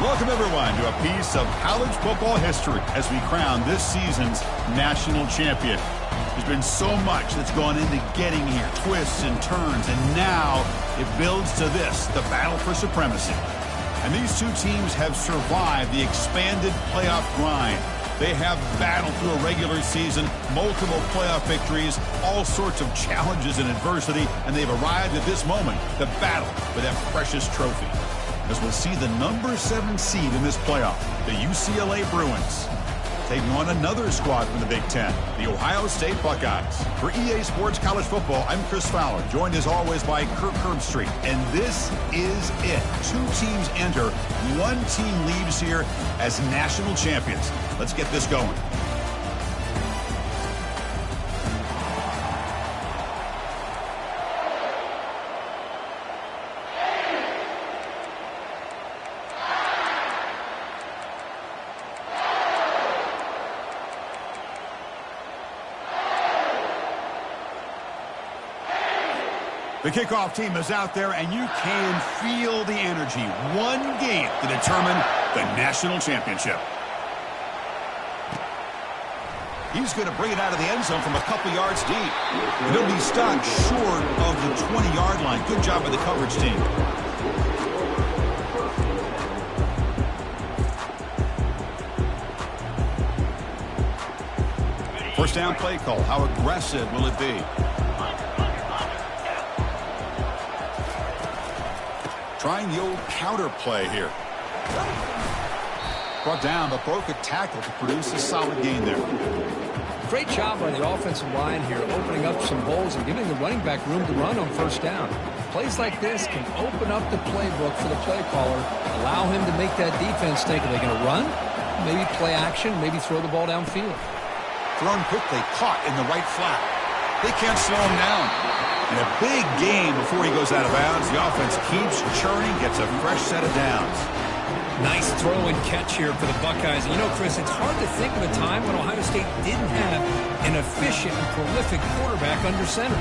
Welcome, everyone, to a piece of college football history as we crown this season's national champion. There's been so much that's gone into getting here, twists and turns, and now it builds to this, the battle for supremacy. And these two teams have survived the expanded playoff grind. They have battled through a regular season, multiple playoff victories, all sorts of challenges and adversity, and they've arrived at this moment, the battle for that precious trophy. As we'll see the number 7 seed in this playoff, the UCLA Bruins, taking on another squad from the Big Ten, the Ohio State Buckeyes. For EA Sports College Football, I'm Chris Fowler, joined as always by Kirk Herbstreit. And this is it. 2 teams enter, 1 team leaves here as national champions. Let's get this going. The kickoff team is out there, and you can feel the energy. One game to determine the national championship. He's going to bring it out of the end zone from a couple yards deep. And he'll be stopped short of the 20-yard line. Good job by the coverage team. First down play call. How aggressive will it be? Trying the old counter play here. Brought down, but broke a tackle to produce a solid gain there. Great job by the offensive line here, opening up some holes and giving the running back room to run on first down. Plays like this can open up the playbook for the play caller, allow him to make that defense think, are they going to run? Maybe play action, maybe throw the ball downfield. Thrown quickly, caught in the right flat. They can't slow him down. And a big gain before he goes out of bounds. The offense keeps churning, gets a fresh set of downs. Nice throw and catch here for the Buckeyes. And you know, Chris, it's hard to think of a time when Ohio State didn't have an efficient and prolific quarterback under center.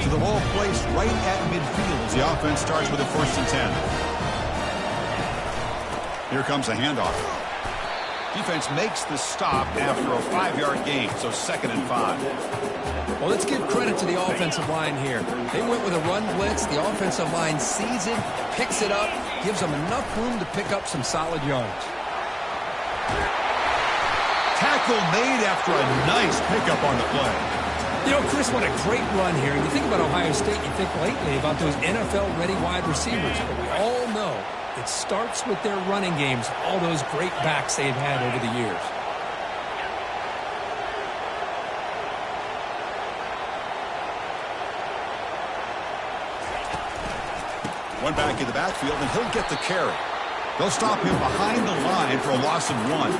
To the ball placed right at midfield as the offense starts with a 1st and 10. Here comes a handoff. Defense makes the stop after a 5-yard gain, so 2nd and 5. Well, let's give credit to the offensive line here. They went with a run blitz. The offensive line sees it, picks it up, gives them enough room to pick up some solid yards. Tackle made after a nice pickup on the play. You know, Chris, what a great run here. You think about Ohio State, you think lately about those NFL-ready wide receivers. But we all know it starts with their running games, all those great backs they've had over the years. One back in the backfield, and he'll get the carry. They'll stop him behind the line for a loss of 1.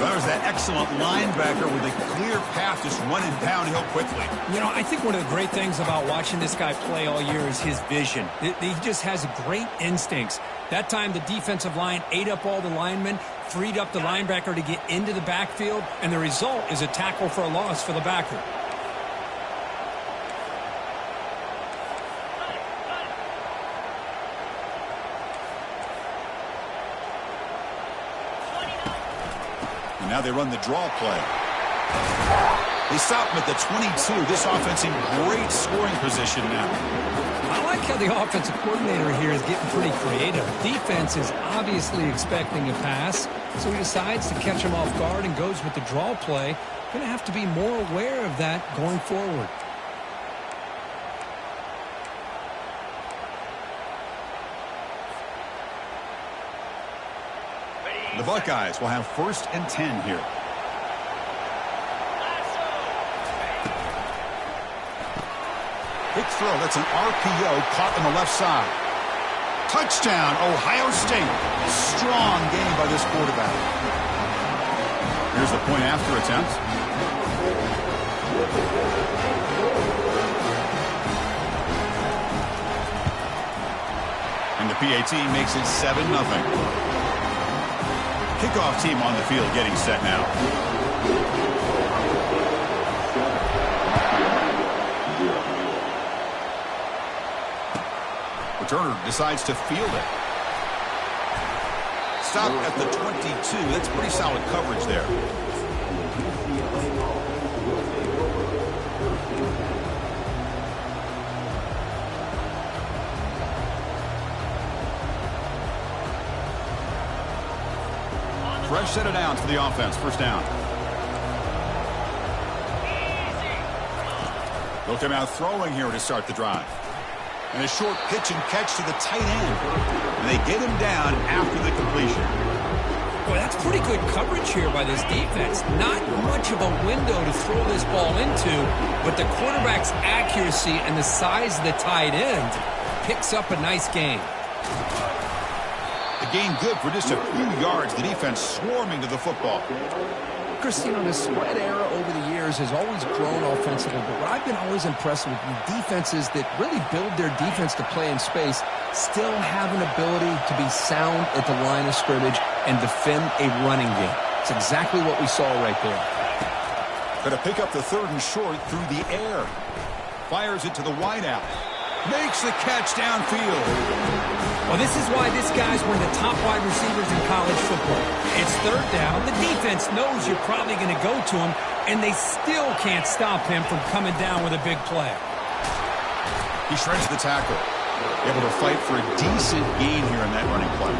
There's that excellent linebacker with a clear path just running downhill quickly. You know, I think one of the great things about watching this guy play all year is his vision. He just has great instincts. That time, the defensive line ate up all the linemen, freed up the linebacker to get into the backfield, and the result is a tackle for a loss for the backer. And now they run the draw play. They stop him at the 22. This offense in great scoring position now. I like how the offensive coordinator here is getting pretty creative. Defense is obviously expecting a pass, so he decides to catch him off guard and goes with the draw play. Going to have to be more aware of that going forward. The Buckeyes will have 1st and 10 here. Quick throw. That's an RPO caught on the left side. Touchdown, Ohio State. Strong game by this quarterback. Here's the point after attempt. And the PAT makes it 7-0. Kickoff team on the field getting set now. returner decides to field it. Stop at the 22. That's pretty solid coverage there. Fresh set of downs for the offense. First down. They'll come out throwing here to start the drive. And a short pitch and catch to the tight end. And they get him down after the completion. Boy, that's pretty good coverage here by this defense. Not much of a window to throw this ball into, but the quarterback's accuracy and the size of the tight end picks up a nice gain. The gain good for just a few yards. The defense swarming to the football. Christine, the spread era over the years has always grown offensively, but what I've been always impressed with defenses that really build their defense to play in space still have an ability to be sound at the line of scrimmage and defend a running game. It's exactly what we saw right there. Going to pick up the third and short through the air. Fires it to the wideout. Makes the catch downfield. Well, this is why this guy's one of the top wide receivers in college football. It's third down. The defense knows you're probably going to go to him, and they still can't stop him from coming down with a big play. He shreds the tackle. Able to fight for a decent gain here in that running play.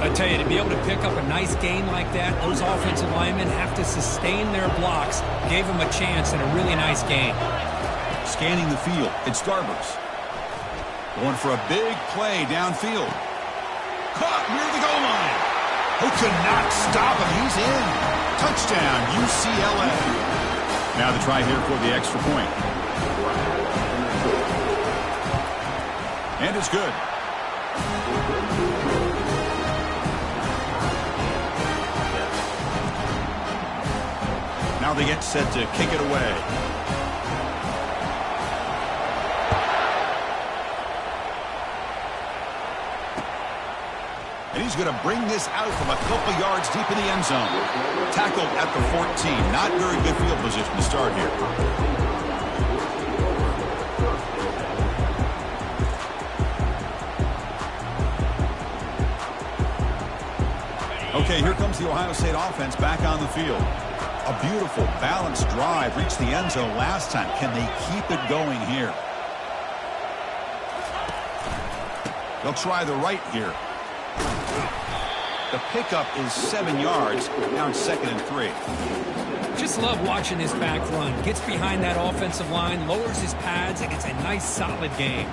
I tell you, to be able to pick up a nice gain like that, those offensive linemen have to sustain their blocks. Gave him a chance and a really nice gain. Scanning the field, it's Garbers. Going for a big play downfield. Caught near the goal line. Who could not stop him? He's in. Touchdown, UCLA. Now the try here for the extra point. And it's good. Now they get set to kick it away. And he's going to bring this out from a couple yards deep in the end zone. Tackled at the 14. Not very good field position to start here. Okay, here comes the Ohio State offense back on the field. A beautiful, balanced drive. Reached the end zone last time. Can they keep it going here? They'll try the right here. The pickup is 7 yards. Now it's 2nd and 3. Just love watching this back run. Gets behind that offensive line, lowers his pads, and gets a nice solid gain.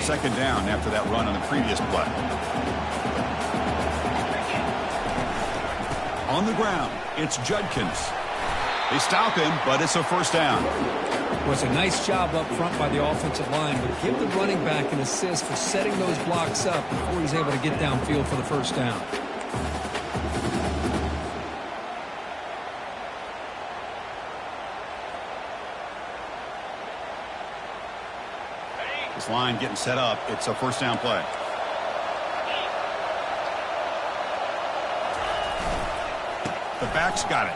2nd down after that run on the previous play. On the ground, it's Judkins. They stop him, but it's a first down. Well, it's a nice job up front by the offensive line, but give the running back an assist for setting those blocks up before he's able to get downfield for the first down. This line getting set up. It's a first down play. The back's got it.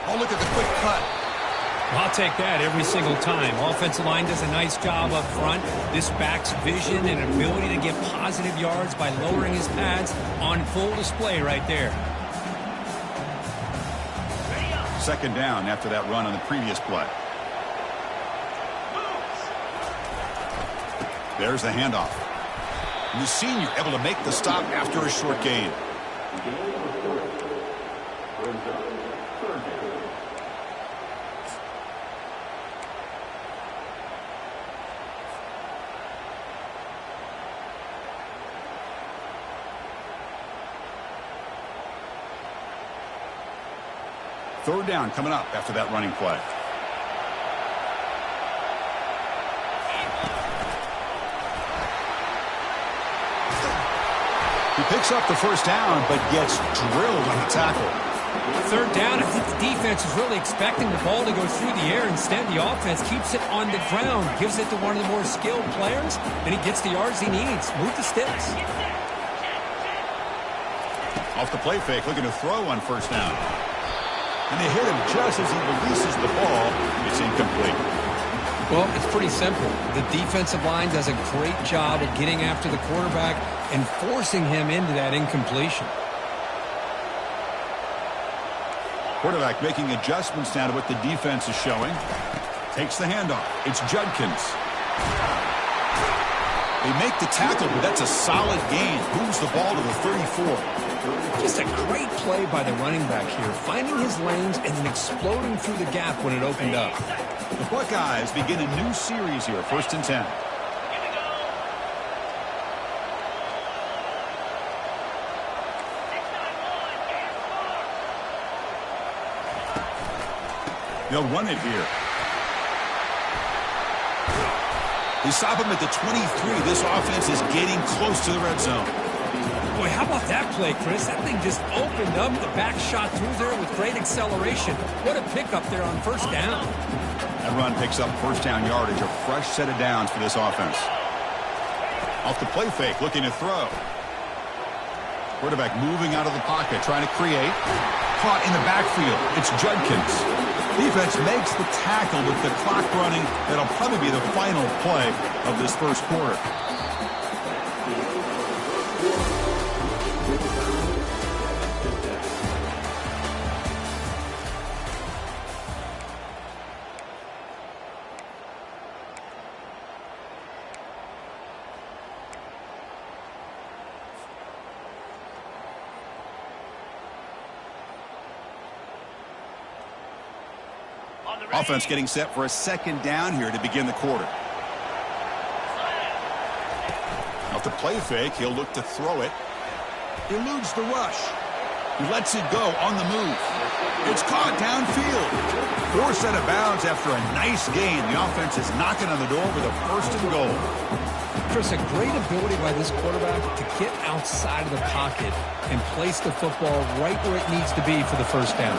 Oh, look at the quick cut. I'll take that every single time. Offensive line does a nice job up front. This back's vision and ability to get positive yards by lowering his pads on full display right there. 2nd down after that run on the previous play. There's the handoff. And the senior able to make the stop after a short gain. Third down coming up after that running play. He picks up the first down, but gets drilled on the tackle. Third down, I think the defense is really expecting the ball to go through the air. Instead, the offense keeps it on the ground, gives it to one of the more skilled players, and he gets the yards he needs. Move the sticks. Off the play fake, looking to throw on first down. And they hit him just as he releases the ball. It's incomplete. Well, it's pretty simple. The defensive line does a great job of getting after the quarterback and forcing him into that incompletion. Quarterback making adjustments now to what the defense is showing. Takes the handoff. It's Judkins. They make the tackle, but that's a solid gain. Moves the ball to the 34. Just a great play by the running back here, finding his lanes and then exploding through the gap when it opened up. The Buckeyes begin a new series here, 1st and 10. They'll run it here. They stop him at the 23. This offense is getting close to the red zone. Boy, how about that play, Chris? That thing just opened up. The back shot through there with great acceleration. What a pickup there on 1st down. That run picks up 1st down yardage, a fresh set of downs for this offense. Off the play fake, looking to throw. Quarterback moving out of the pocket, trying to create. Caught in the backfield. It's Judkins. Defense makes the tackle with the clock running. That'll probably be the final play of this 1st quarter. Offense getting set for a 2nd down here to begin the quarter. Off the play fake, he'll look to throw it. Eludes the rush. He lets it go on the move. It's caught downfield. 4 set of bounds after a nice gain. The offense is knocking on the door with a 1st and goal. Chris, a great ability by this quarterback to get outside of the pocket and place the football right where it needs to be for the 1st down.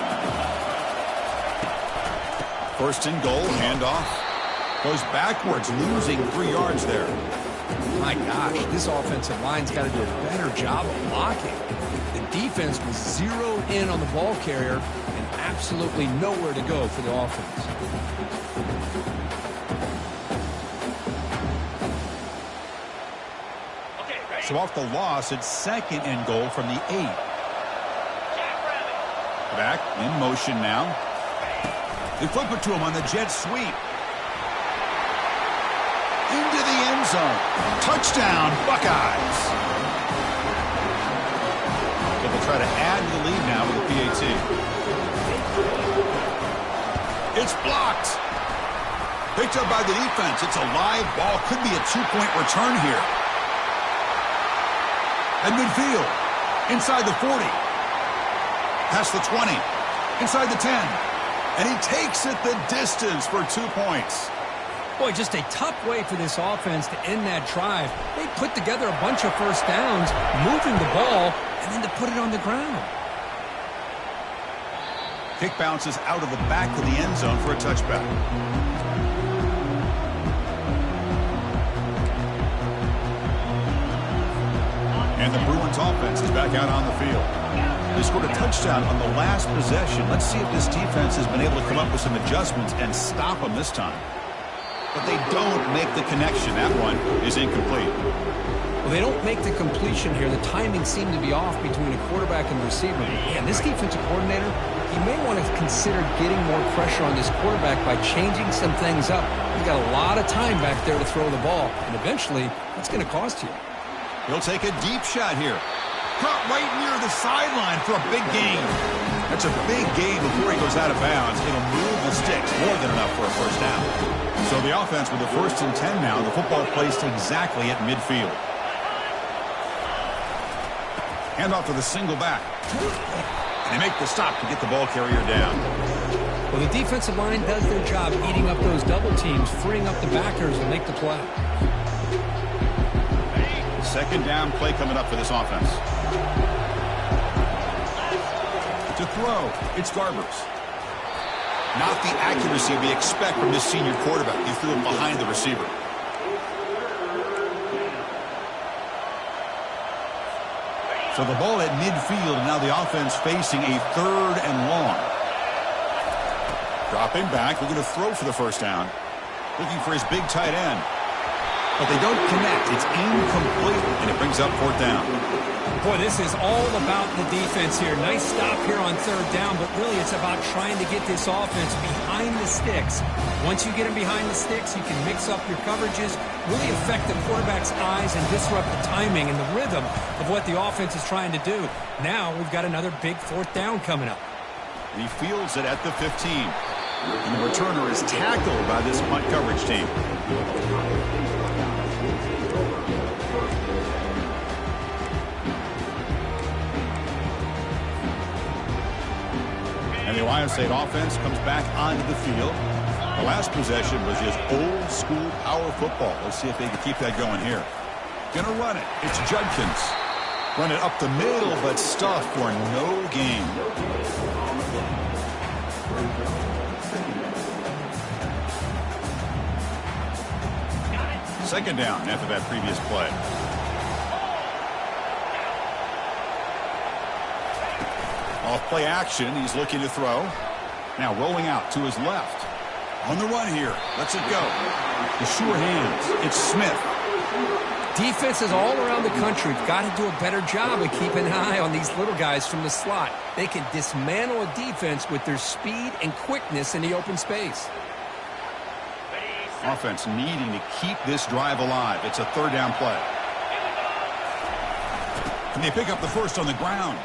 1st and goal, handoff. Goes backwards, losing 3 yards there. My gosh, this offensive line's got to do a better job of blocking. The defense was zeroed in on the ball carrier and absolutely nowhere to go for the offense. So off the loss, it's 2nd and goal from the 8. Back in motion now. They flip it to him on the jet sweep. Into the end zone. Touchdown, Buckeyes. So they'll try to add to the lead now with a PAT. It's blocked. Picked up by the defense. It's a live ball. Could be a 2-point return here. At midfield. Inside the 40. Past the 20. Inside the 10. And he takes it the distance for 2 points. Boy, just a tough way for this offense to end that drive. They put together a bunch of 1st downs, moving the ball, and then to put it on the ground. Kick bounces out of the back of the end zone for a touchback. And the Bruins offense is back out on the field. They scored a touchdown on the last possession. Let's see if this defense has been able to come up with some adjustments and stop them this time. But they don't make the connection. That one is incomplete. Well, they don't make the completion here. The timing seemed to be off between a quarterback and receiver. And this defensive coordinator, he may want to consider getting more pressure on this quarterback by changing some things up. He's got a lot of time back there to throw the ball. And eventually, that's going to cost you. He'll take a deep shot here. Caught right near the sideline for a big gain. That's a big gain before he goes out of bounds. It'll move the sticks more than enough for a 1st down. So the offense with the 1st and 10 now. The football placed exactly at midfield. Handoff to the single back. And they make the stop to get the ball carrier down. Well, the defensive line does their job eating up those double teams, freeing up the backers to make the play. 2nd down play coming up for this offense. To throw, it's Garbers. Not the accuracy we expect from this senior quarterback. He threw it behind the receiver. So the ball at midfield, and now the offense facing a 3rd and long. Dropping back, we're going to throw for the 1st down. Looking for his big tight end. But they don't connect. It's incomplete. And it brings up 4th down. Boy, this is all about the defense here. Nice stop here on 3rd down, but really it's about trying to get this offense behind the sticks. Once you get them behind the sticks, you can mix up your coverages, really affect the quarterback's eyes and disrupt the timing and the rhythm of what the offense is trying to do. Now we've got another big 4th down coming up. He fields it at the 15. And the returner is tackled by this punt coverage team. And the Ohio State offense comes back onto the field. The last possession was just old school power football. Let's see if they can keep that going here. Gonna run it. It's Judkins. Run it up the middle, but stuffed for no gain. Second down after that previous play. Off play action, he's looking to throw. Now rolling out to his left. On the run here, lets it go. The sure hands, it's Smith. Defenses all around the country have got to do a better job of keeping an eye on these little guys from the slot. They can dismantle a defense with their speed and quickness in the open space. Offense needing to keep this drive alive. It's a 3rd down play. And they pick up the first on the ground.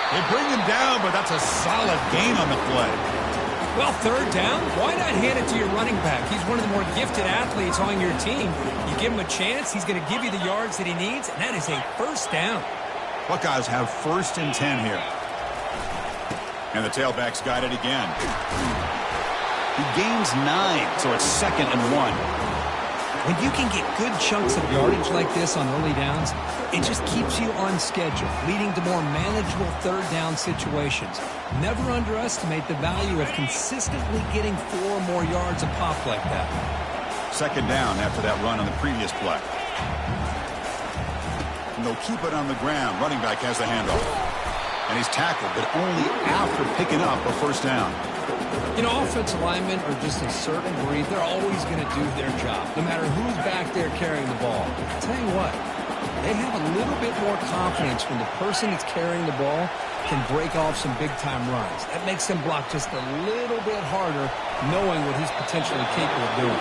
They bring him down, but that's a solid gain on the play. Well, 3rd down, why not hand it to your running back? He's one of the more gifted athletes on your team. You give him a chance, he's going to give you the yards that he needs, and that is a 1st down. Buckeyes have 1st and 10 here. And the tailback's got it again. He gains 9, so it's 2nd and 1. When you can get good chunks of yardage like this on early downs, it just keeps you on schedule, leading to more manageable 3rd down situations. Never underestimate the value of consistently getting 4 or more yards a pop like that. 2nd down after that run on the previous play. And they'll keep it on the ground. Running back has the handoff. And he's tackled, but only after picking up a 1st down. You know, offensive linemen are just a certain breed. They're always going to do their job, no matter who's back there carrying the ball. I'll tell you what, they have a little bit more confidence when the person that's carrying the ball can break off some big-time runs. That makes them block just a little bit harder, knowing what he's potentially capable of doing.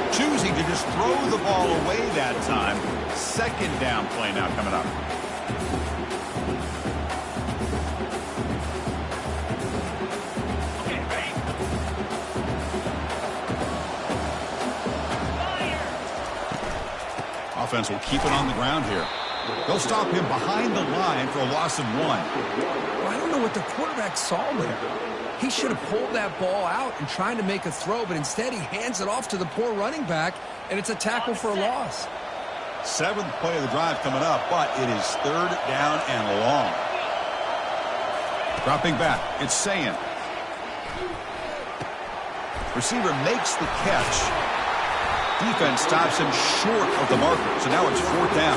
Choosing to just throw the ball away that time. 2nd down play now coming up. Offense will keep it on the ground here. They'll stop him behind the line for a loss of 1. Well, I don't know what the quarterback saw there. He should have pulled that ball out and tried to make a throw, but instead he hands it off to the poor running back, and it's a tackle for a loss. 7th play of the drive coming up, but it is 3rd down and long. Dropping back, it's Sayin. Receiver makes the catch. Defense stops him short of the marker, so now it's 4th down.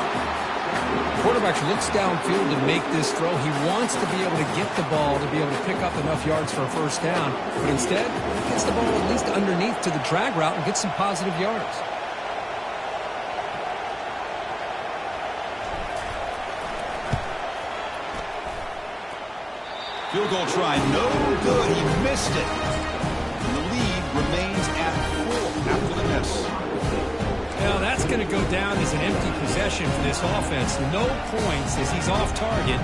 Quarterback looks downfield to make this throw. He wants to be able to get the ball to be able to pick up enough yards for a 1st down, but instead he gets the ball at least underneath to the drag route and gets some positive yards. Field goal try, no good. He missed it. And the lead remains at 4 after the miss. Now that's going to go down as an empty possession for this offense. No points as he's off target.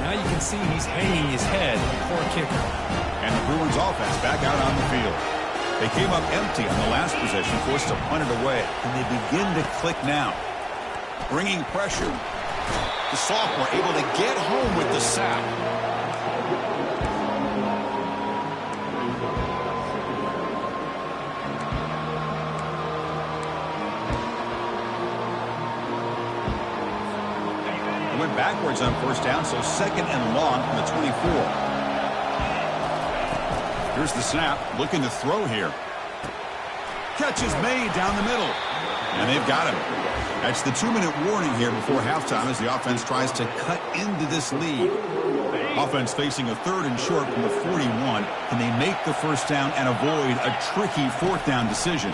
Now you can see he's hanging his head. Poor kicker. And the Bruins offense back out on the field. They came up empty on the last possession, forced to punt it away. And they begin to click now. Bringing pressure. The sophomore able to get home with the sack. Went backwards on 1st down, so 2nd and long from the 24. Here's the snap, looking to throw here. Catch is made down the middle, and they've got him. That's the 2-minute warning here before halftime as the offense tries to cut into this lead. Offense facing a 3rd and short from the 41. Can they make the first down and avoid a tricky 4th down decision?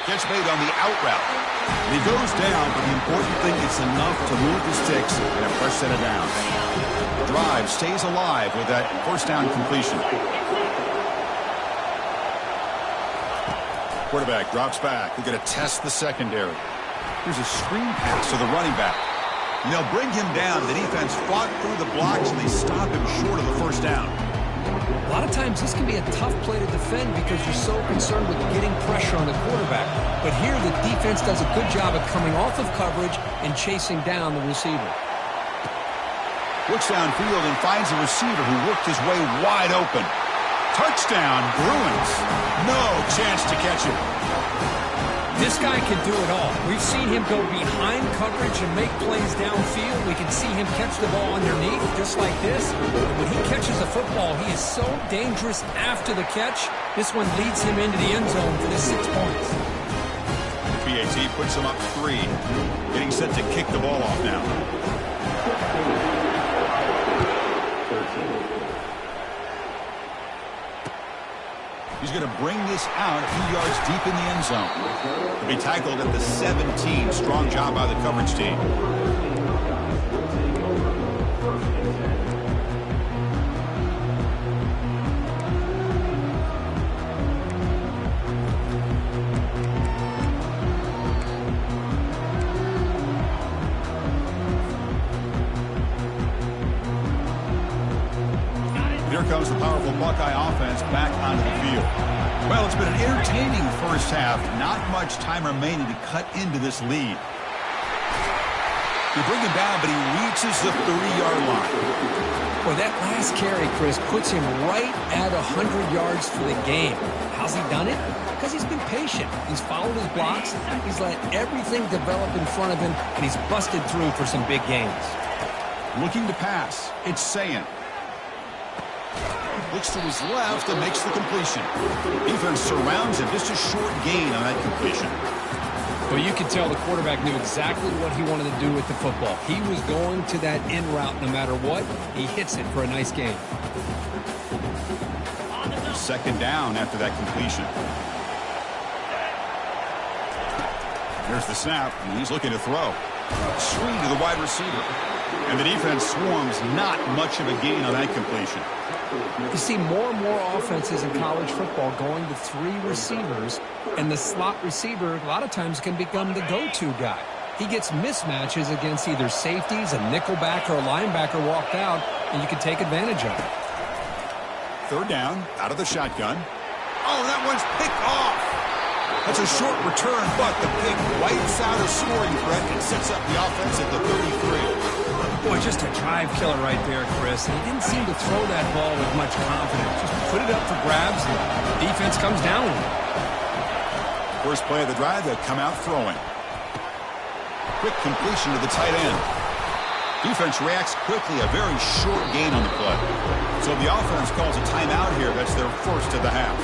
Gets made on the out route. And he goes down, but the important thing is enough to move the sticks and a fresh set of downs. The drive stays alive with that first down completion. Quarterback drops back. They're going to test the secondary. Here's a screen pass to the running back. And they'll bring him down. The defense fought through the blocks, and they stop him short of the first down. A lot of times this can be a tough play to defend because you're so concerned with getting pressure on the quarterback. But here the defense does a good job of coming off of coverage and chasing down the receiver. Looks downfield and finds a receiver who worked his way wide open. Touchdown, Bruins. No chance to catch him. This guy can do it all. We've seen him go behind coverage and make plays downfield. We can see him catch the ball underneath, just like this. When he catches a football, he is so dangerous after the catch. This one leads him into the end zone for the 6 points. PAT puts him up 3. Getting set to kick the ball off now. He's going to bring this out a few yards deep in the end zone. He'll be tackled at the 17. Strong job by the coverage team. Here comes the powerful Buckeye offense back onto the field. Well, it's been an entertaining first half. Not much time remaining to cut into this lead. They bring him down, but he reaches the 30-yard line. Boy, that last carry, Chris, puts him right at 100 yards for the game. How's he done it? Because he's been patient. He's followed his blocks. He's let everything develop in front of him, and he's busted through for some big gains. Looking to pass. It's Sayan. Looks to his left and makes the completion. Defense surrounds him. Just a short gain on that completion. Well, you could tell the quarterback knew exactly what he wanted to do with the football. He was going to that in route no matter what. He hits it for a nice gain. 2nd down after that completion. There's the snap, and he's looking to throw. Swing to the wide receiver. And the defense swarms. Not much of a gain on that completion. You see more and more offenses in college football going to 3 receivers, and the slot receiver a lot of times can become the go-to guy. He gets mismatches against either safeties, a nickelback, or a linebacker walked out, and you can take advantage of it. 3rd down, out of the shotgun. Oh, that one's picked off. That's a short return, but the pick wipes out a scoring threat and sets up the offense at the 33. Boy, just a drive killer right there, Chris. He didn't seem to throw that ball with much confidence. Just put it up for grabs, and the defense comes down with it. First play of the drive, they'll come out throwing. Quick completion to the tight end. Defense reacts quickly, a very short gain on the play. So the offense calls a timeout here. That's their first of the half.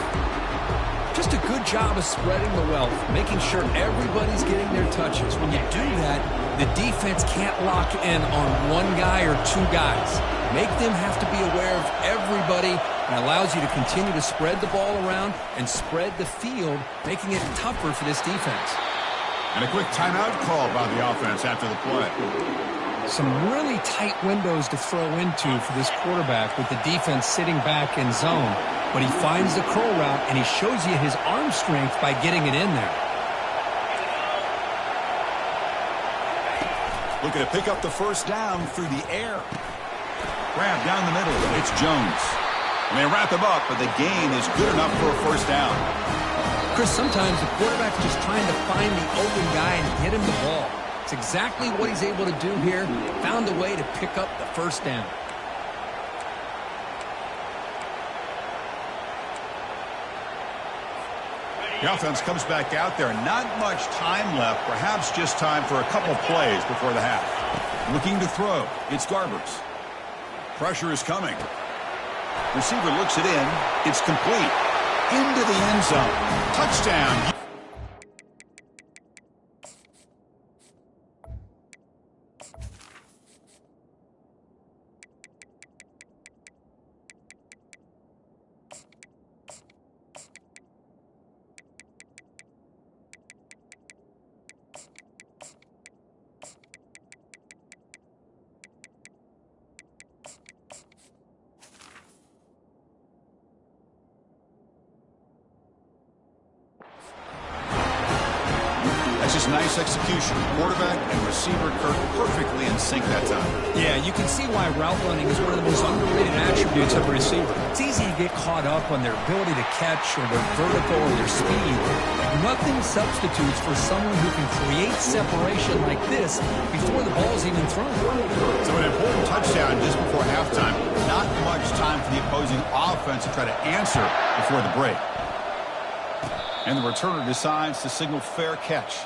Just a good job of spreading the wealth, making sure everybody's getting their touches. When you do that, the defense can't lock in on one guy or 2 guys. Make them have to be aware of everybody, and allows you to continue to spread the ball around and spread the field, making it tougher for this defense. And a quick timeout call by the offense after the play. Some really tight windows to throw into for this quarterback with the defense sitting back in zone. But he finds the curl route, and he shows you his arm strength by getting it in there. Looking to pick up the first down through the air. Grab down the middle. It's Jones. And they wrap him up, but the gain is good enough for a first down. Chris, sometimes the quarterback's just trying to find the open guy and get him the ball. It's exactly what he's able to do here. Found a way to pick up the first down. The offense comes back out there. Not much time left. Perhaps just time for a couple plays before the half. Looking to throw. It's Garbers. Pressure is coming. Receiver looks it in. It's complete. Into the end zone. Touchdown. Just nice execution. Quarterback and receiver Kirk perfectly in sync that time. Yeah, you can see why route running is one of the most underrated attributes of a receiver. It's easy to get caught up on their ability to catch or their vertical or their speed. Nothing substitutes for someone who can create separation like this before the ball's even thrown. So an important touchdown just before halftime. Not much time for the opposing offense to try to answer before the break. And the returner decides to signal fair catch.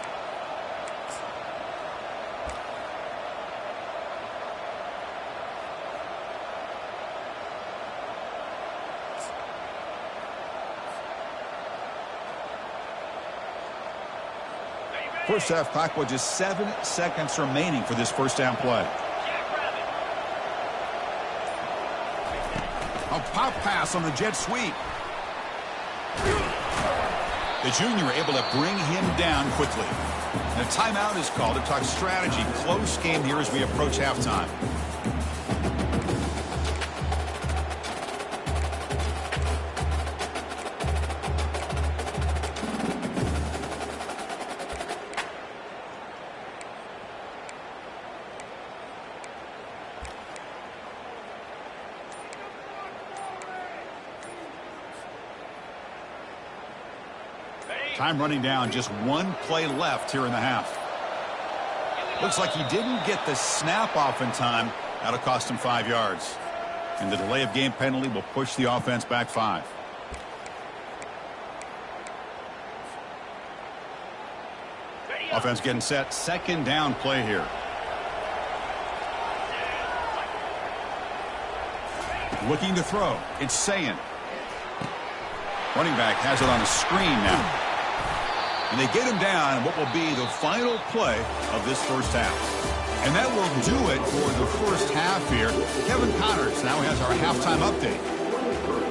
First half clock with just 7 seconds remaining for this first down play. A pop pass on the jet sweep. The junior able to bring him down quickly. And a timeout is called to talk strategy. Close game here as we approach halftime. Time running down, just 1 play left here in the half. Looks like he didn't get the snap off in time. That'll cost him 5 yards. And the delay of game penalty will push the offense back 5. Offense getting set. Second down play here. Looking to throw. It's Sayin. Running back has it on the screen now. And they get him down what will be the final play of this first half. And that will do it for the first half here. Kevin Connors now has our halftime update.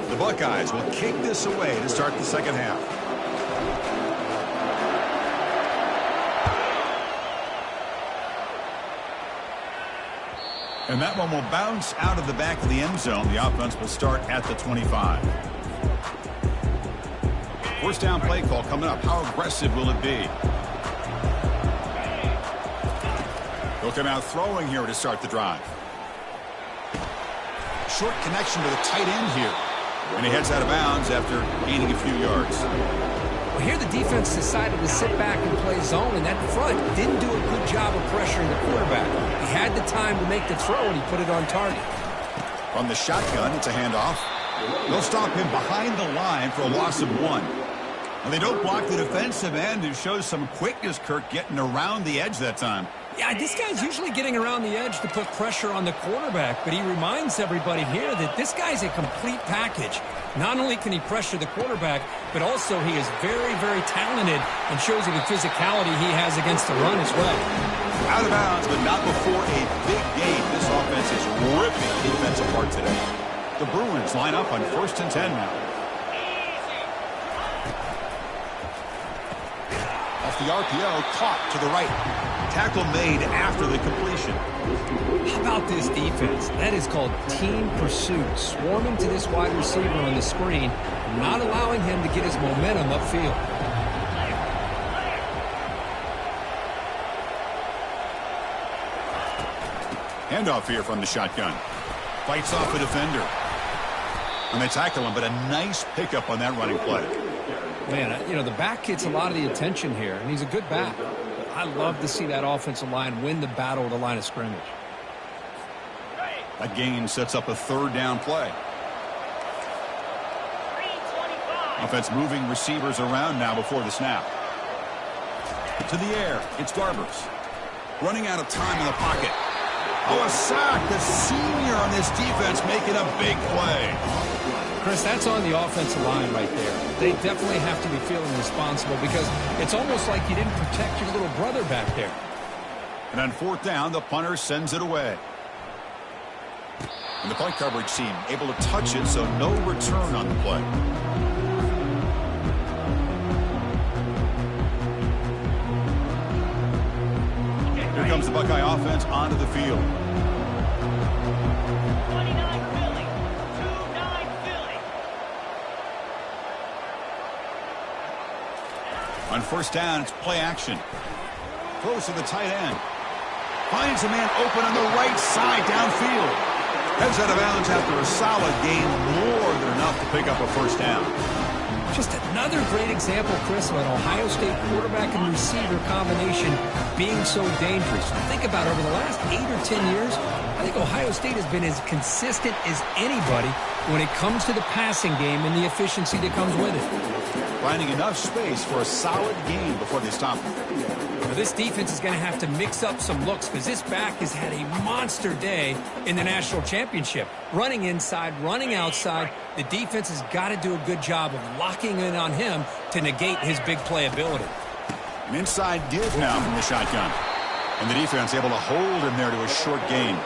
The Buckeyes will kick this away to start the second half. And that one will bounce out of the back of the end zone. The offense will start at the 25. First down play call coming up. How aggressive will it be? They'll come out throwing here to start the drive. Short connection to the tight end here. And he heads out of bounds after gaining a few yards. Well, here the defense decided to sit back and play zone, and that front didn't do a good job of pressuring the quarterback. He had the time to make the throw, and he put it on target. From the shotgun, it's a handoff. They'll stop him behind the line for a loss of 1. And they don't block the defensive end, who shows some quickness, Kirk, getting around the edge that time. Yeah, this guy's usually getting around the edge to put pressure on the quarterback, but he reminds everybody here that this guy's a complete package. Not only can he pressure the quarterback, but also he is very, very talented and shows you the physicality he has against the run as well. Out of bounds, but not before a big gain. This offense is ripping the defense apart today. The Bruins line up on 1st and 10 now. Off the RPO, caught to the right. Tackle made after the completion. How about this defense? That is called team pursuit. Swarming to this wide receiver on the screen, not allowing him to get his momentum upfield. Handoff here from the shotgun. Fights off a defender. And they tackle him, but a nice pickup on that running play. Man, you know, the back gets a lot of the attention here, and he's a good back. But I love to see that offensive line win the battle at the line of scrimmage. That gain sets up a 3rd down play. Offense moving receivers around now before the snap. To the air, it's Garbers. Running out of time in the pocket. Oh, a sack. The senior on this defense making a big play. Chris, that's on the offensive line right there. They definitely have to be feeling responsible because it's almost like you didn't protect your little brother back there. And on 4th down, the punter sends it away. And the punt coverage team able to touch it, so no return on the play. Here comes the Buckeye offense onto the field. 29 Philly. 2-9 Philly. On 1st down, it's play action. Throws to the tight end. Finds a man open on the right side downfield. Heads out of bounds after a solid gain, more than enough to pick up a first down. Just another great example, Chris, of an Ohio State quarterback and receiver combination being so dangerous. Think about over the last 8 or 10 years, I think Ohio State has been as consistent as anybody when it comes to the passing game and the efficiency that comes with it. Finding enough space for a solid gain before they stop him. Now, this defense is going to have to mix up some looks because this back has had a monster day in the national championship. Running inside, running outside. The defense has got to do a good job of locking in on him to negate his big play ability. An inside give now from the shotgun. And the defense able to hold him there to a short gain.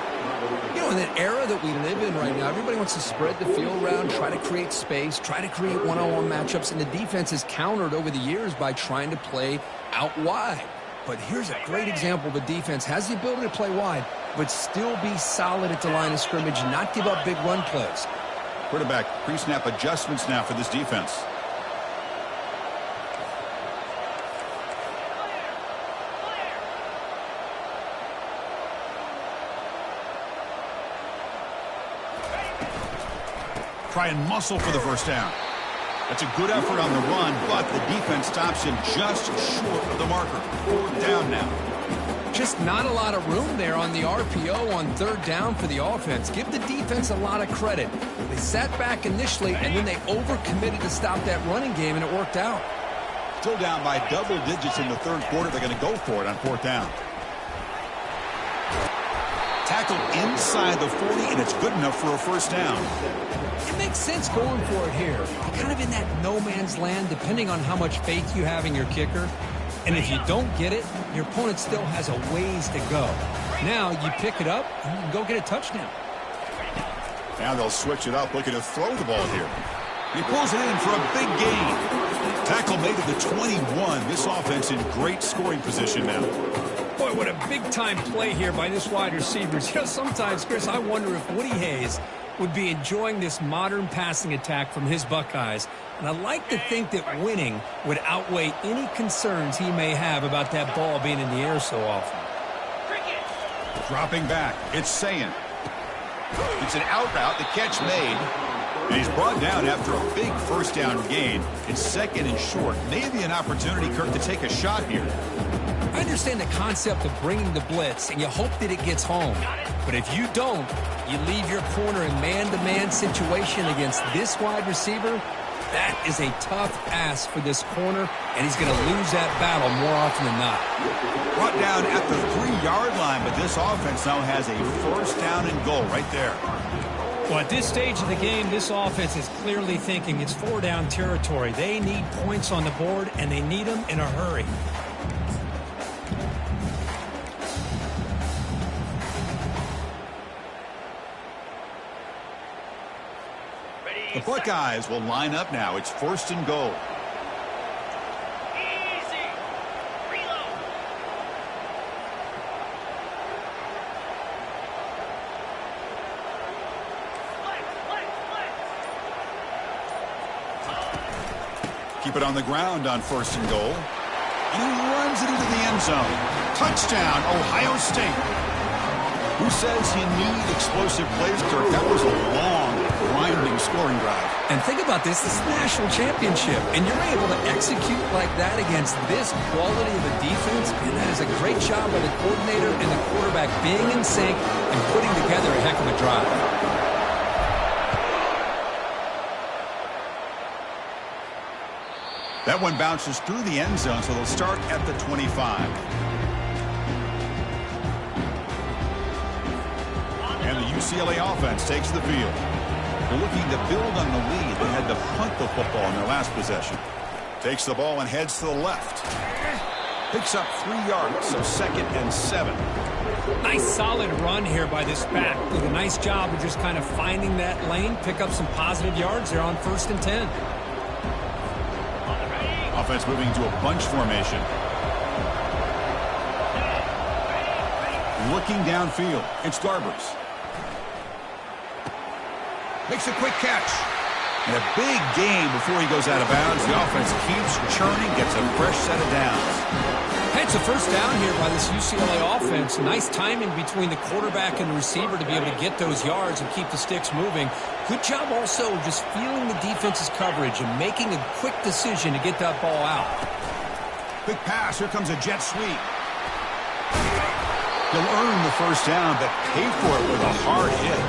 You know, in that era that we live in right now, everybody wants to spread the field around, try to create space, try to create one-on-one matchups, and the defense has countered over the years by trying to play out wide. But here's a great example. The defense has the ability to play wide, but still be solid at the line of scrimmage, not give up big run plays. Quarterback pre-snap adjustments now for this defense. Try and muscle for the first down. That's a good effort on the run, but the defense stops him just short of the marker. 4th down now. Just not a lot of room there on the RPO on 3rd down for the offense. Give the defense a lot of credit. They sat back initially, and then they overcommitted to stop that running game, and it worked out. Still down by double digits in the 3rd quarter. They're going to go for it on 4th down. Tackled inside the 40, and it's good enough for a first down. It makes sense going for it here. You're kind of in that no man's land, depending on how much faith you have in your kicker. And if you don't get it, your opponent still has a ways to go. Now you pick it up and you can go get a touchdown. Now they'll switch it up, looking to throw the ball here. He pulls it in for a big gain. Tackle made at the 21. This offense in great scoring position now. Boy, what a big-time play here by this wide receiver. You know, sometimes, Chris, I wonder if Woody Hayes would be enjoying this modern passing attack from his Buckeyes. And I like to think that winning would outweigh any concerns he may have about that ball being in the air so often. Dropping back, it's Sayin. It's an out route, the catch made. And he's brought down after a big first down gain. It's 2nd and short. Maybe an opportunity, Kirk, to take a shot here. I understand the concept of bringing the blitz, and you hope that it gets home. But if you don't, you leave your corner in man-to-man situation against this wide receiver. That is a tough ask for this corner, and he's going to lose that battle more often than not. Brought down at the 3-yard line, but this offense now has a first down and goal right there. Well, at this stage of the game, this offense is clearly thinking it's 4-down territory. They need points on the board, and they need them in a hurry. The Buckeyes will line up now. It's 1st and goal. Easy. Reload. Keep it on the ground on 1st and goal. And he runs it into the end zone. Touchdown, Ohio State. Who says you need explosive plays, Kirk? That was a long, grinding scoring drive. And think about this is the national championship, and you're able to execute like that against this quality of a defense, and that is a great job by the coordinator and the quarterback being in sync and putting together a heck of a drive. That one bounces through the end zone, so they'll start at the 25. And the UCLA offense takes the field. They're looking to build on the lead. They had to punt the football in their last possession. Takes the ball and heads to the left. Picks up 3 yards, so 2nd and 7. Nice solid run here by this back. Did a nice job of just kind of finding that lane, pick up some positive yards there on 1st and 10. Offense moving to a bunch formation. Looking downfield. It's Garbers. Makes a quick catch. And a big gain before he goes out of bounds. The offense keeps churning, gets a fresh set of downs. Hey, it's a first down here by this UCLA offense. Nice timing between the quarterback and the receiver to be able to get those yards and keep the sticks moving. Good job also just feeling the defense's coverage and making a quick decision to get that ball out. Quick pass. Here comes a jet sweep. He'll earn the first down, but pay for it with a hard hit.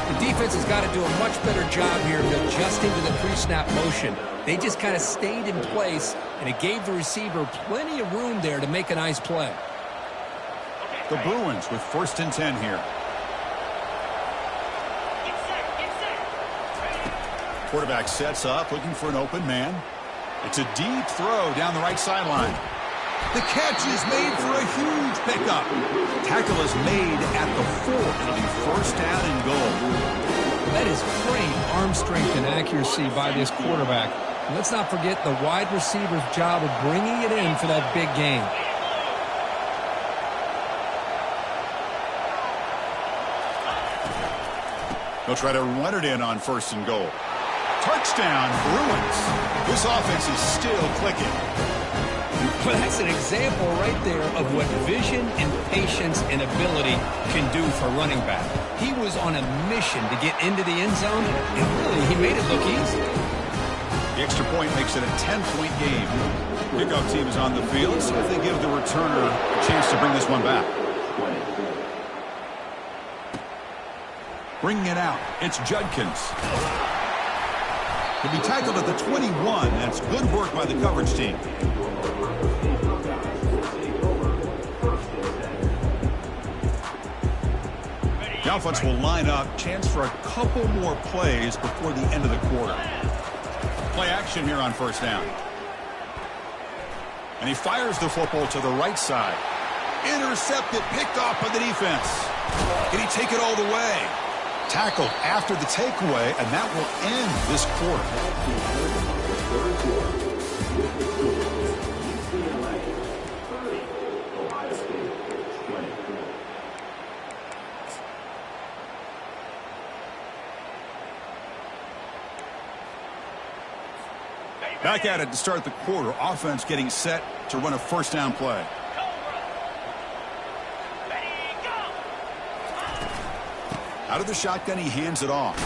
The defense has got to do a much better job here of adjusting to the pre-snap motion. They just kind of stayed in place, and it gave the receiver plenty of room there to make a nice play. The Bruins with 1st and 10 here. Quarterback sets up, looking for an open man. It's a deep throw down the right sideline. The catch is made for a huge pickup. Tackle is made at the 4. It'll be 1st down and goal. That is great arm strength and accuracy by this quarterback. And let's not forget the wide receiver's job of bringing it in for that big game. They'll try to run it in on 1st and goal. Touchdown, Bruins. This offense is still clicking. Well, that's an example right there of what vision and patience and ability can do for running back. He was on a mission to get into the end zone, and really, he made it look easy. The extra point makes it a 10-point game. Kickoff team is on the field. Let's see if they give the returner a chance to bring this one back. Bringing it out, it's Judkins. He'll be tackled at the 21. That's good work by the coverage team. The offense will line up. Chance for a couple more plays before the end of the quarter. Play action here on 1st down. And he fires the football to the right side. Intercepted, picked off by the defense. Can he take it all the way? Tackled after the takeaway, and that will end this quarter. Back at it to start the quarter. Offense getting set to run a 1st down play. Out of the shotgun, he hands it off.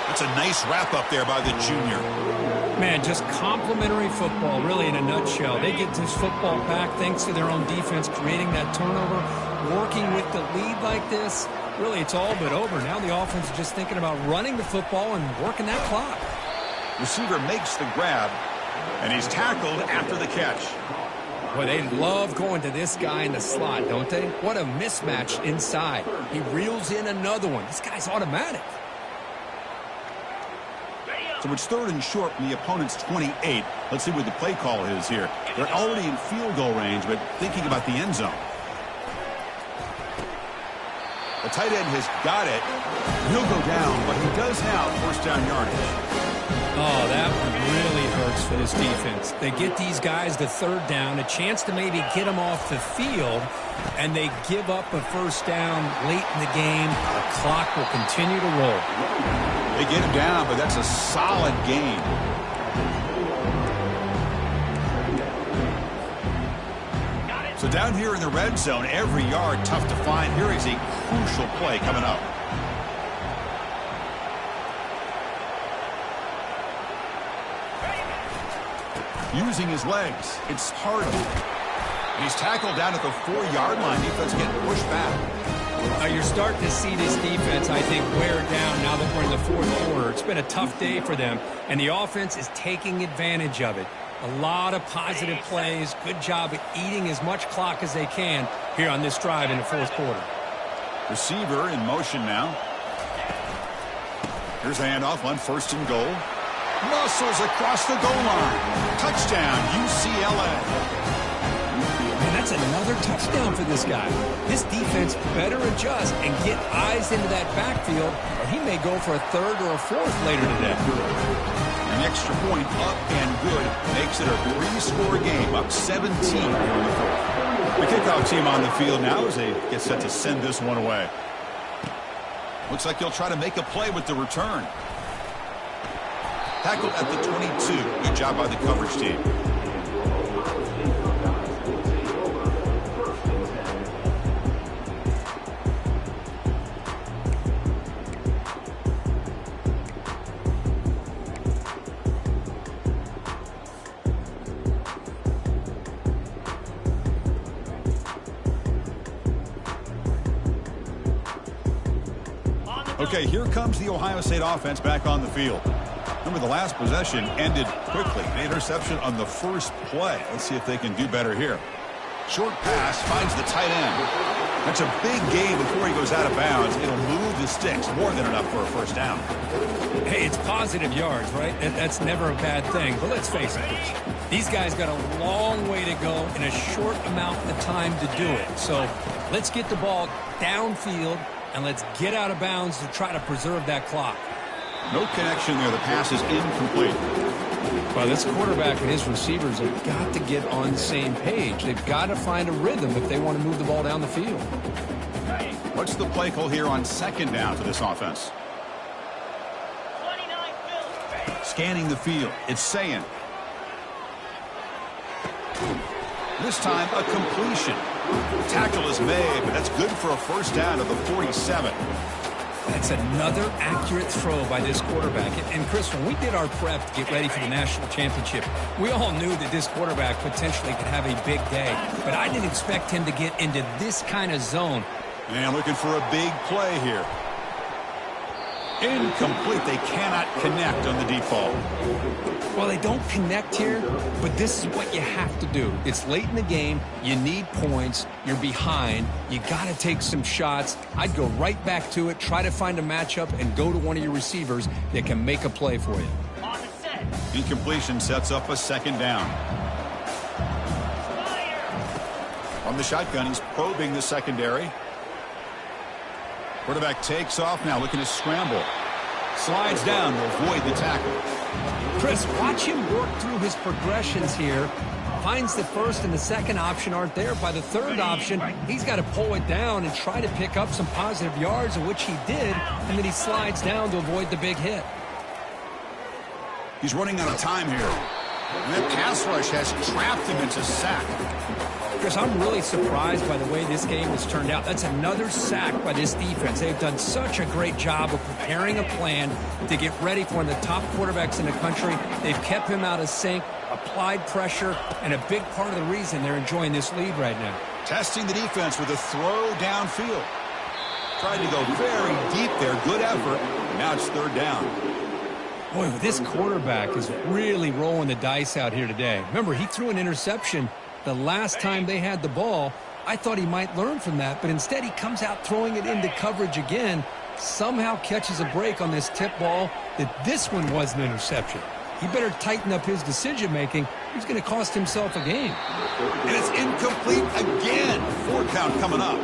That's a nice wrap up there by the junior. Man, just complimentary football, really, in a nutshell. They get this football back thanks to their own defense, creating that turnover, working with the lead like this. Really, it's all but over. Now the offense is just thinking about running the football and working that clock. Receiver makes the grab, and he's tackled after the catch. Boy, they love going to this guy in the slot, don't they? What a mismatch inside. He reels in another one. This guy's automatic. So it's 3rd and short from the opponent's 28. Let's see what the play call is here. They're already in field goal range, but thinking about the end zone. The tight end has got it. He'll go down, but he does have 1st down yardage. Oh, that really hurts for this defense. They get these guys the 3rd down, a chance to maybe get them off the field, and they give up a 1st down late in the game. The clock will continue to roll. They get him down, but that's a solid game. So down here in the red zone, every yard tough to find. Here is a crucial play coming up. Using his legs, it's Harden. And he's tackled down at the 4-yard line. Defense getting pushed back. Now you're starting to see this defense, I think, wear down now that we're in the 4th quarter. It's been a tough day for them, and the offense is taking advantage of it. A lot of positive plays. Good job of eating as much clock as they can here on this drive in the 4th quarter. Receiver in motion now. Here's the handoff on 1st and goal. Muscles across the goal line. Touchdown, UCLA. And that's another touchdown for this guy. This defense better adjust and get eyes into that backfield, or he may go for a 3rd or a 4th later today. An extra point up and good makes it a 3-score game, up 17 here in the 4th. The kickoff team on the field now as they get set to send this one away. Looks like he'll try to make a play with the return. Tackled at the 22. Good job by the coverage team. Okay, here comes the Ohio State offense back on the field. Remember, the last possession ended quickly. An interception on the first play. Let's see if they can do better here. Short pass finds the tight end. That's a big gain before he goes out of bounds. It'll move the sticks, more than enough for a first down. Hey, it's positive yards, right? That's never a bad thing. But let's face it, these guys got a long way to go in a short amount of time to do it. So let's get the ball downfield, and let's get out of bounds to try to preserve that clock. No connection there. The pass is incomplete. Well, this quarterback and his receivers have got to get on the same page. They've got to find a rhythm if they want to move the ball down the field. What's the play call here on second down for this offense? 29 Phil. Scanning the field. It's saying. This time, a completion. Tackle is made, but that's good for a first down of the 47. That's another accurate throw by this quarterback. And Chris, when we did our prep to get ready for the national championship, we all knew that this quarterback potentially could have a big day. But I didn't expect him to get into this kind of zone. And looking for a big play here. Incomplete. They cannot connect on the deep ball. Well, they don't connect here, but this is what you have to do. It's late in the game. You need points. You're behind. You got to take some shots. I'd go right back to it, try to find a matchup, and go to one of your receivers that can make a play for you. On the set. Incompletion sets up a second down. Fire. On the shotgun, he's probing the secondary. Quarterback takes off now, looking to scramble. Slides down to avoid the tackle. Chris, watch him work through his progressions here. Finds the first and the second option aren't there. By the third option, he's got to pull it down and try to pick up some positive yards, which he did, and then he slides down to avoid the big hit. He's running out of time here. And that pass rush has trapped him into sack. Chris, I'm really surprised by the way this game has turned out. That's another sack by this defense. They've done such a great job of preparing a plan to get ready for one of the top quarterbacks in the country. They've kept him out of sync, applied pressure, and a big part of the reason they're enjoying this lead right now. Testing the defense with a throw downfield. Tried to go very deep there. Good effort. Now it's third down. Boy, this quarterback is really rolling the dice out here today. Remember, he threw an interception the last time they had the ball. I thought he might learn from that, but instead he comes out throwing it into coverage again, somehow catches a break on this tip ball that this one was an interception. He better tighten up his decision-making. He's going to cost himself a game. And it's incomplete again. 4 count coming up.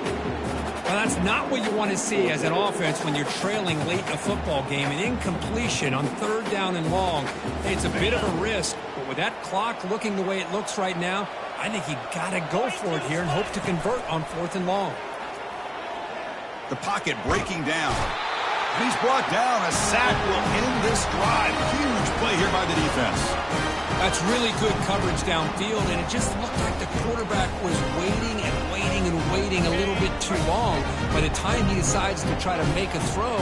Well, that's not what you want to see as an offense when you're trailing late in a football game. An incompletion on third down and long. It's a bit of a risk, but with that clock looking the way it looks right now, I think you got to go for it here and hope to convert on fourth and long. The pocket breaking down. And he's brought down. A sack will end this drive. Huge play here by the defense. That's really good coverage downfield, and it just looked like the quarterback was waiting and waiting and waiting a little bit too long. By the time he decides to try to make a throw,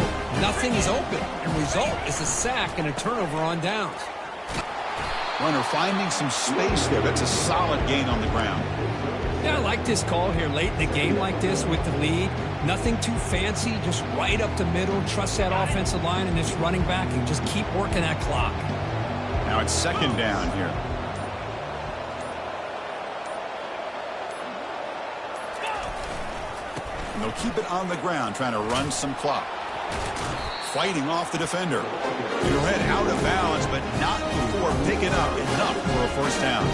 nothing is open. And result is a sack and a turnover on downs. Runner finding some space there. That's a solid gain on the ground. Yeah, I like this call here late in the game like this with the lead. Nothing too fancy, just right up the middle. Trust that offensive line and this running back and just keep working that clock. Now it's second down here. And they'll keep it on the ground, trying to run some clock. Fighting off the defender. He read out of bounds, but not before picking up enough for a first down.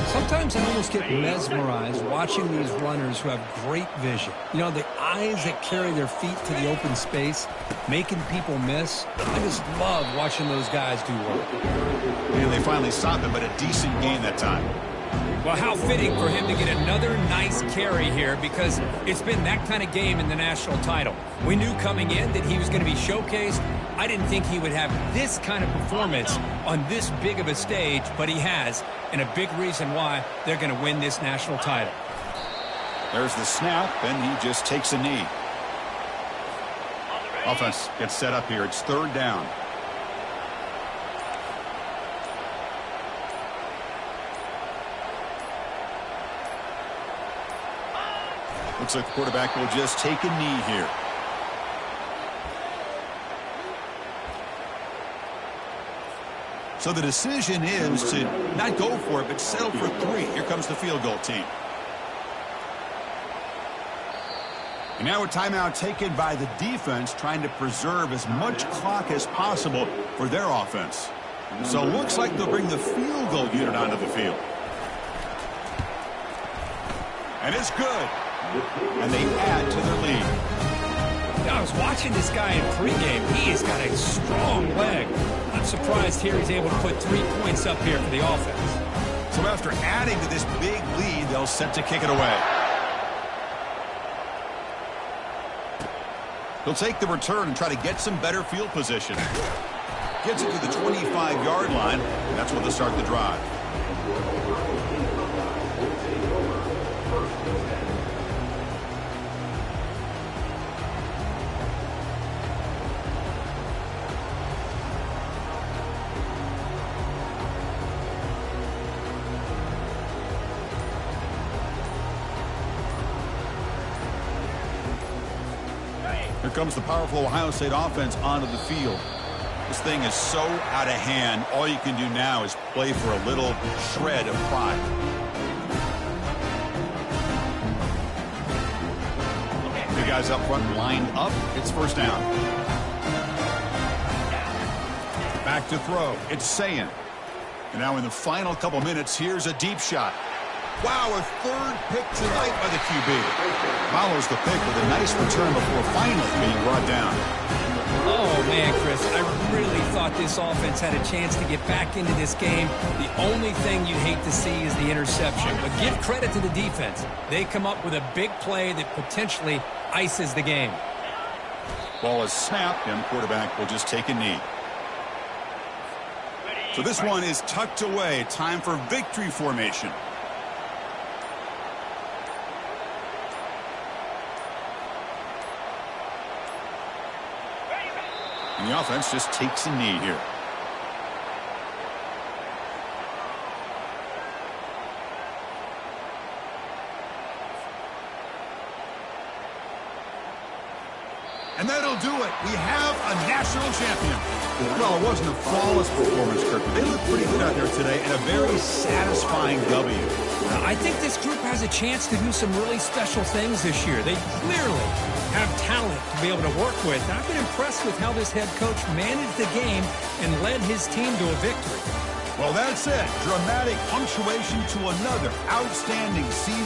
Sometimes I almost get mesmerized watching these runners who have great vision. You know, the eyes that carry their feet to the open space, making people miss. I just love watching those guys do work. And they finally stopped him, but a decent gain that time. Well, how fitting for him to get another nice carry here, because it's been that kind of game in the national title. We knew coming in that he was going to be showcased. I didn't think he would have this kind of performance on this big of a stage, but he has, and a big reason why they're going to win this national title. There's the snap, and he just takes a knee. Offense gets set up here. It's third down. Looks like the quarterback will just take a knee here. So the decision is to not go for it, but settle for 3. Here comes the field goal team. And now a timeout taken by the defense, trying to preserve as much clock as possible for their offense. So it looks like they'll bring the field goal unit onto the field. And it's good. And they add to their lead. I was watching this guy in pregame. He has got a strong leg. I'm surprised here he's able to put 3 points up here for the offense. So after adding to this big lead, they'll set to kick it away. He'll take the return and try to get some better field position. Gets it to the 25-yard line, and that's where they'll start the drive. Here comes the powerful Ohio State offense onto the field. This thing is so out of hand, all you can do now is play for a little shred of pride. The guys up front lined up. It's first down. Back to throw. It's Sayin. And now in the final couple minutes, here's a deep shot. Wow, a 3rd pick tonight by the QB. Follows the pick with a nice return before finally being brought down. Oh, man, Chris, I really thought this offense had a chance to get back into this game. The only thing you'd hate to see is the interception. But give credit to the defense. They come up with a big play that potentially ices the game. Ball is snapped, and the quarterback will just take a knee. So this one is tucked away. Time for victory formation. And the offense just takes a knee here. And that'll do it. We have a national champion. Well, it wasn't a flawless performance, Kirk, but they looked pretty good out there today and a very satisfying W. I think this group has a chance to do some really special things this year. They clearly have talent to be able to work with. And I've been impressed with how this head coach managed the game and led his team to a victory. Well, that's it. Dramatic punctuation to another outstanding season.